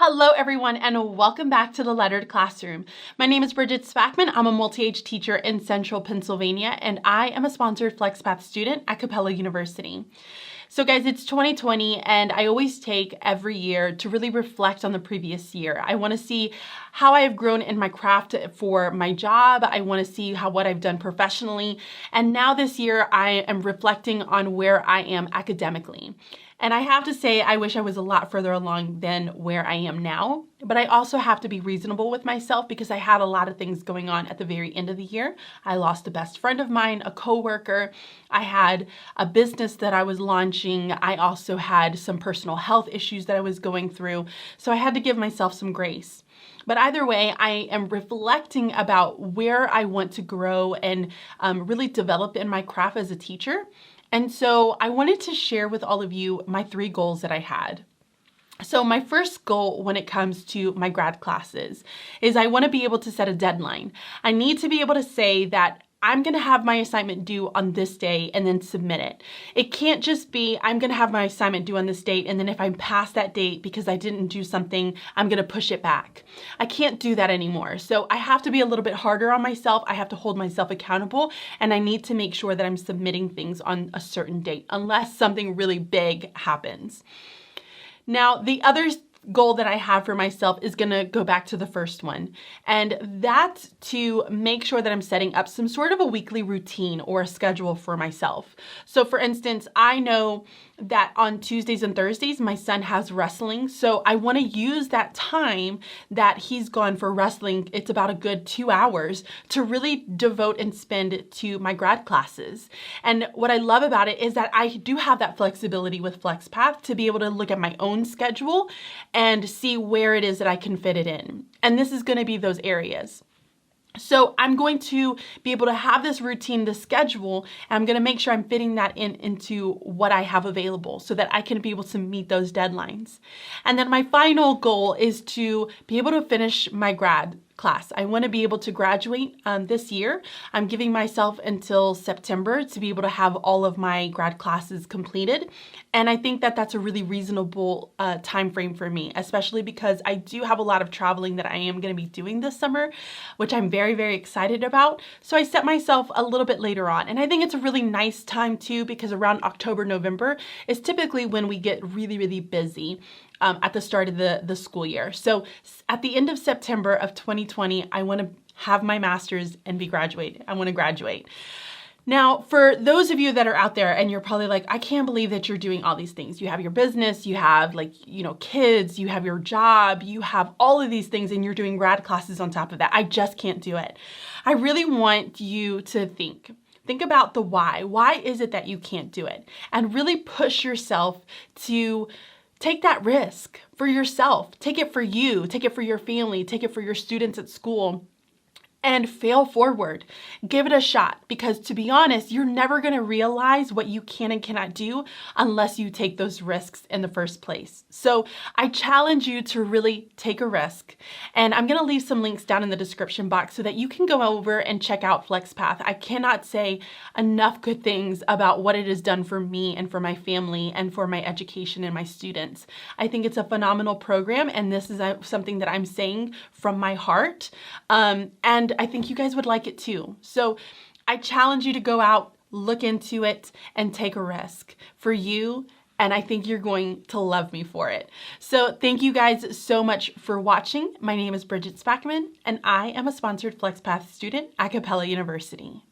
Hello everyone and welcome back to the Lettered Classroom. My name is Bridget Spackman. I'm a multi-age teacher in Central Pennsylvania and I am a sponsored FLEXPATH student at Capella University. So guys, it's 2020 and I always take every year to really reflect on the previous year. I want to see how I have grown in my craft for my job. I want to see what I've done professionally. And now this year I am reflecting on where I am academically. And I have to say, I wish I was a lot further along than where I am now. But I also have to be reasonable with myself because I had a lot of things going on at the very end of the year. I lost a best friend of mine, a coworker. I had a business that I was launching. I also had some personal health issues that I was going through. So I had to give myself some grace. But either way, I am reflecting about where I want to grow and really develop in my craft as a teacher. And so I wanted to share with all of you my 3 goals that I had. So my first goal when it comes to my grad classes is I want to be able to set a deadline. I need to be able to say that I'm going to have my assignment due on this day and then submit it. It can't just be I'm going to have my assignment due on this date and then if I'm past that date because I didn't do something, I'm going to push it back. I can't do that anymore. So I have to be a little bit harder on myself. I have to hold myself accountable and I need to make sure that I'm submitting things on a certain date unless something really big happens. Now, the other goal that I have for myself is going to go back to the first one, and that's to make sure that I'm setting up some sort of a weekly routine or a schedule for myself. So for instance, I know that on Tuesdays and Thursdays, my son has wrestling. So I want to use that time that he's gone for wrestling. It's about a good 2 hours to really devote and spend to my grad classes. And what I love about it is that I do have that flexibility with FLEXPATH to be able to look at my own schedule and see where it is that I can fit it in. And this is going to be those areas. So I'm going to be able to have this routine, this schedule, and I'm going to make sure I'm fitting that into what I have available so that I can be able to meet those deadlines. And then my final goal is to be able to finish my grad class. I want to be able to graduate this year. I'm giving myself until September to be able to have all of my grad classes completed. And I think that that's a really reasonable time frame for me, especially because I do have a lot of traveling that I am going to be doing this summer, which I'm very, very excited about. So I set myself a little bit later on. And I think it's a really nice time too, because around October, November is typically when we get really, really busy. At the start of the school year. So at the end of September of 2020, I want to have my master's and be graduated. I want to graduate. Now, for those of you that are out there and you're probably like, I can't believe that you're doing all these things. You have your business, you have kids, you have your job, you have all of these things and you're doing grad classes on top of that. I just can't do it. I really want you to think about the why. Why is it that you can't do it? And really push yourself to take that risk for yourself. Take it for you. Take it for your family. Take it for your students at school. And fail forward. Give it a shot because to be honest, you're never going to realize what you can and cannot do unless you take those risks in the first place. So I challenge you to really take a risk. And I'm going to leave some links down in the description box so that you can go over and check out FLEXPATH. I cannot say enough good things about what it has done for me and for my family and for my education and my students. I think it's a phenomenal program and this is something that I'm saying from my heart. And I think you guys would like it too. So I challenge you to go out, look into it, and take a risk for you. And I think you're going to love me for it. So thank you guys so much for watching. My name is Bridget Spackman, and I am a sponsored FLEXPATH student at Capella University.